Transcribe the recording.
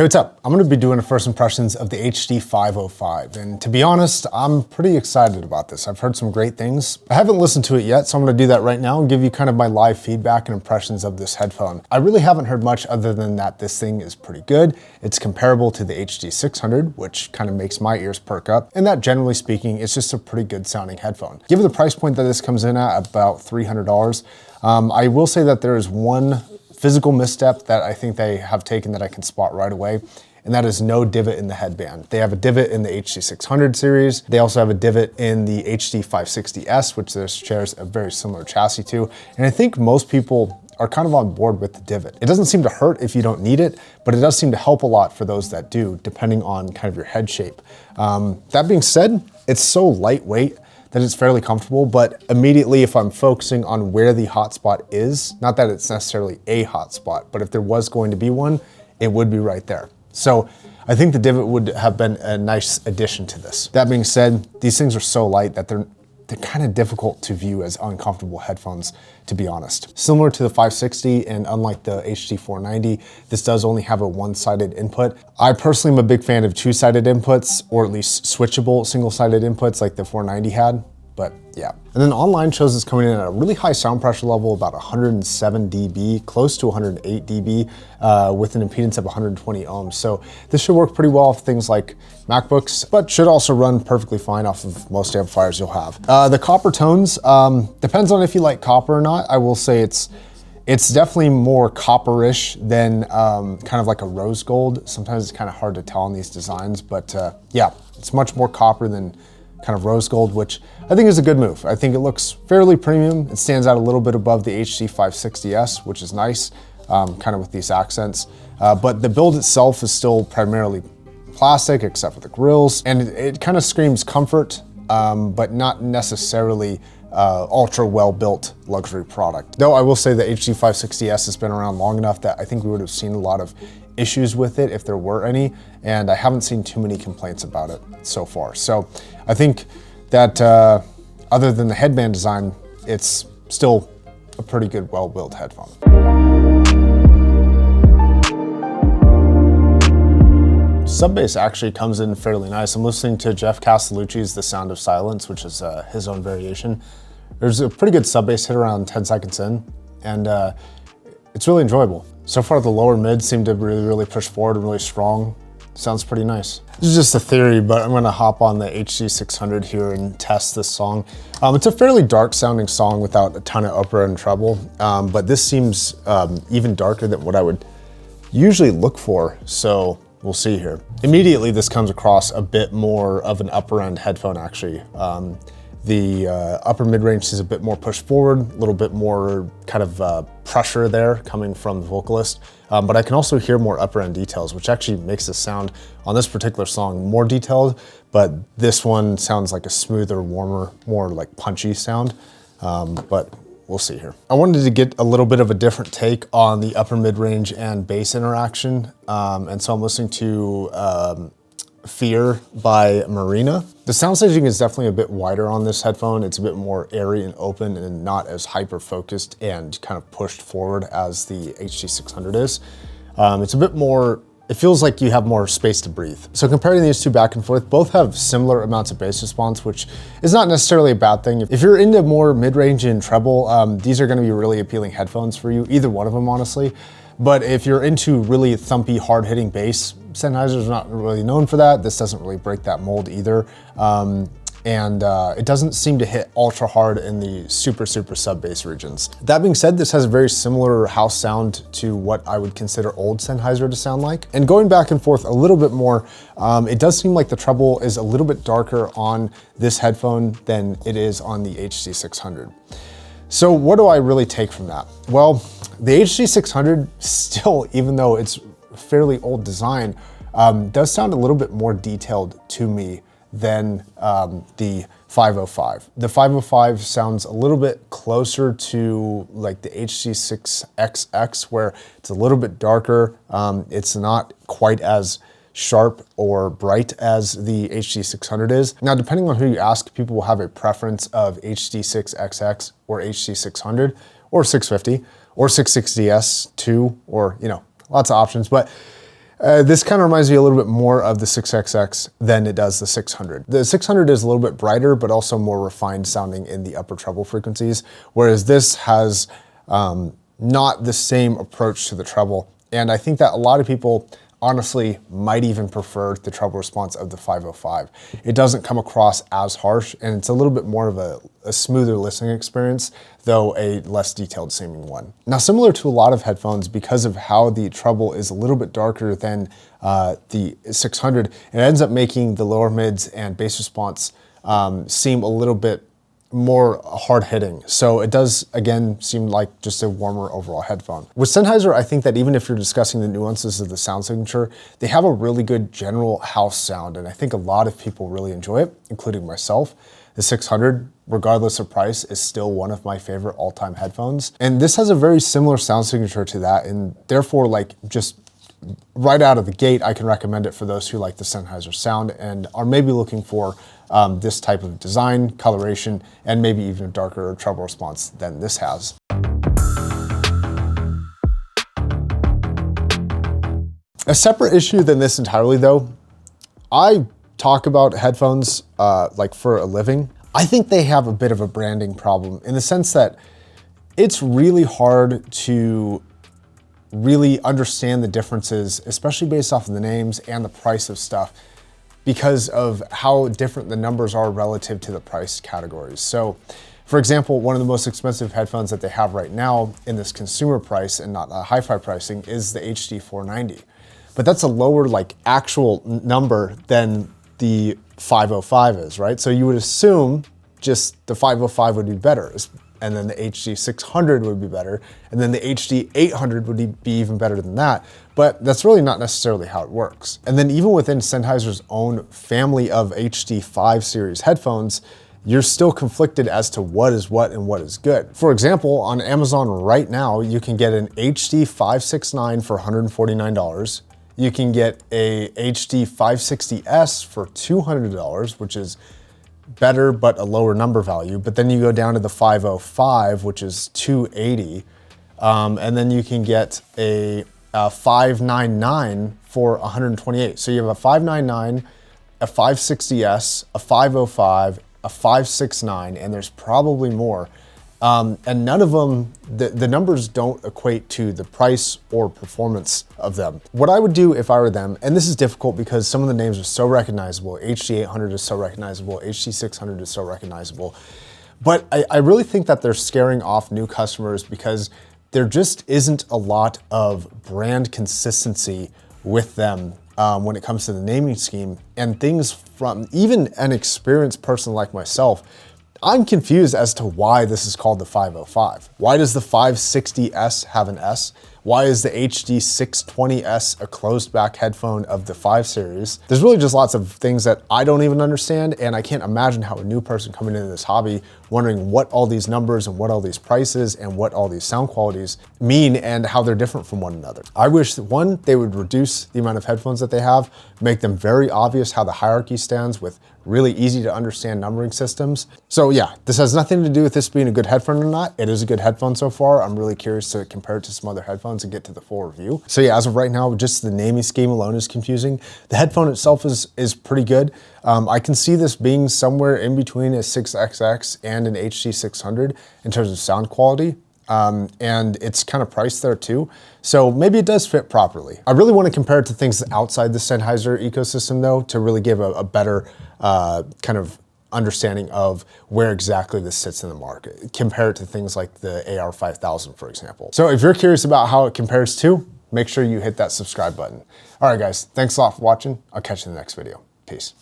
Hey, what's up? I'm gonna be doing a first impressions of the HD505, and to be honest, I'm pretty excited about this. I've heard some great things. I haven't listened to it yet, so I'm gonna do that right now and give you kind of my live feedback and impressions of this headphone. I really haven't heard much other than that this thing is pretty good. It's comparable to the HD600, which kind of makes my ears perk up, and that generally speaking, it's just a pretty good sounding headphone. Given the price point that this comes in at, about $300, I will say that there is one physical misstep that I think they have taken that I can spot right away, and that is no divot in the headband. They have a divot in the HD600 series. They also have a divot in the HD560S, which this shares a very similar chassis to, and I think most people are kind of on board with the divot. It doesn't seem to hurt if you don't need it, but it does seem to help a lot for those that do, depending on kind of your head shape. That being said, it's so lightweight that it's fairly comfortable, but immediately if I'm focusing on where the hotspot is, not that it's necessarily a hotspot, but if there was going to be one, it would be right there. So I think the divot would have been a nice addition to this. That being said, these things are so light that they're kind of difficult to view as uncomfortable headphones, to be honest. Similar to the 560 and unlike the HD490, this does only have a one-sided input. I personally am a big fan of two-sided inputs, or at least switchable single-sided inputs like the 490 had, but yeah. And then online shows it's coming in at a really high sound pressure level, about 107 dB, close to 108 dB, with an impedance of 120 ohms. So this should work pretty well off things like MacBooks, but should also run perfectly fine off of most amplifiers you'll have. The copper tones, depends on if you like copper or not. I will say it's definitely more copperish than kind of like a rose gold. Sometimes it's kind of hard to tell on these designs, but yeah, it's much more copper than kind of rose gold, which I think is a good move. I think it looks fairly premium. It stands out a little bit above the HD560S, which is nice, kind of with these accents. But the build itself is still primarily plastic, except for the grills, and it kind of screams comfort, but not necessarily ultra well-built luxury product. Though I will say the HD560S has been around long enough that I think we would have seen a lot of issues with it if there were any, and I haven't seen too many complaints about it so far. So I think that other than the headband design, it's still a pretty good, well-built headphone. Sub bass actually comes in fairly nice. I'm listening to Jeff Castellucci's The Sound of Silence, which is his own variation. There's a pretty good sub bass hit around 10 seconds in, and it's really enjoyable. So far the lower mids seem to really push forward and really strong. Sounds pretty nice. This is just a theory, but I'm gonna hop on the HD600 here and test this song. It's a fairly dark sounding song without a ton of upper and treble, but this seems even darker than what I would usually look for, so we'll see here. Immediately this comes across a bit more of an upper end headphone actually. The upper mid-range is a bit more pushed forward, a little bit more kind of pressure there coming from the vocalist, but I can also hear more upper end details, which actually makes the sound on this particular song more detailed, but this one sounds like a smoother, warmer, more like punchy sound, but we'll see here. I wanted to get a little bit of a different take on the upper mid-range and bass interaction, and so I'm listening to Fear by Marina. The sound staging is definitely a bit wider on this headphone. It's a bit more airy and open and not as hyper-focused and kind of pushed forward as the HD600 is. It's a bit more, it feels like you have more space to breathe. So comparing these two back and forth, both have similar amounts of bass response, which is not necessarily a bad thing. If you're into more mid-range and treble, these are gonna be really appealing headphones for you, either one of them, honestly. But if you're into really thumpy, hard-hitting bass, Sennheiser's not really known for that. This doesn't really break that mold either. It doesn't seem to hit ultra hard in the super sub bass regions. That being said, this has a very similar house sound to what I would consider old Sennheiser to sound like. And going back and forth a little bit more, it does seem like the treble is a little bit darker on this headphone than it is on the HD600. So what do I really take from that? Well, the HD600 still, even though it's fairly old design, does sound a little bit more detailed to me than the 505. The 505 sounds a little bit closer to like the HD6XX, where it's a little bit darker. It's not quite as sharp or bright as the HD600 is. Now, depending on who you ask, people will have a preference of HD6XX or HD600 or 650 or 660S2, or, you know, lots of options. But This kind of reminds me a little bit more of the 6XX than it does the 600. The 600 is a little bit brighter, but also more refined sounding in the upper treble frequencies, whereas this has not the same approach to the treble. And I think that a lot of people honestly might even prefer the treble response of the 505. It doesn't come across as harsh, and it's a little bit more of a smoother listening experience, though a less detailed seeming one. Now, similar to a lot of headphones, because of how the treble is a little bit darker than the 600, it ends up making the lower mids and bass response seem a little bit more hard hitting. So it does, again, seem like just a warmer overall headphone. With Sennheiser, I think that even if you're discussing the nuances of the sound signature, they have a really good general house sound, and I think a lot of people really enjoy it, including myself. The 600, regardless of price, is still one of my favorite all-time headphones. And this has a very similar sound signature to that, and therefore, like, just right out of the gate, I can recommend it for those who like the Sennheiser sound and are maybe looking for this type of design, coloration, and maybe even a darker treble response than this has. A separate issue than this entirely though, I talk about headphones like for a living. I think they have a bit of a branding problem in the sense that it's really hard to really understand the differences, especially based off of the names and the price of stuff, because of how different the numbers are relative to the price categories. So, for example, one of the most expensive headphones that they have right now in this consumer price and not hi-fi pricing is the HD490. But that's a lower like actual number than the 505 is, right? So you would assume just the 505 would be better, and then the HD600 would be better, and then the HD800 would be even better than that. But that's really not necessarily how it works. And then even within Sennheiser's own family of HD5 series headphones, you're still conflicted as to what is what and what is good. For example, on Amazon right now, you can get an HD569 for $149. You can get a HD560S for $200, which is better but a lower number value. But then you go down to the 505, which is $280, and then you can get a 599 for $128. So you have a 599, a 560S, a 505, a 569, and there's probably more. And none of them, the numbers don't equate to the price or performance of them. What I would do if I were them, and this is difficult because some of the names are so recognizable, HD800 is so recognizable, HD600 is so recognizable, but I really think that they're scaring off new customers because there just isn't a lot of brand consistency with them when it comes to the naming scheme, and things from even an experienced person like myself. I'm confused as to why this is called the 505. Why does the 560S have an S? Why is the HD620S a closed back headphone of the 5 series? There's really just lots of things that I don't even understand, and I can't imagine how a new person coming into this hobby wondering what all these numbers and what all these prices and what all these sound qualities mean and how they're different from one another. I wish that one, they would reduce the amount of headphones that they have, make them very obvious how the hierarchy stands with really easy to understand numbering systems. So yeah, this has nothing to do with this being a good headphone or not. It is a good headphone so far. I'm really curious to compare it to some other headphones and get to the full review. So yeah, as of right now, just the naming scheme alone is confusing. The headphone itself is pretty good. I can see this being somewhere in between a 6XX and an HD600 in terms of sound quality. And it's kind of priced there too. So maybe it does fit properly. I really want to compare it to things outside the Sennheiser ecosystem though, to really give a better kind of understanding of where exactly this sits in the market. Compare it to things like the AR5000, for example. So if you're curious about how it compares to, make sure you hit that subscribe button. All right, guys, thanks a lot for watching. I'll catch you in the next video. Peace.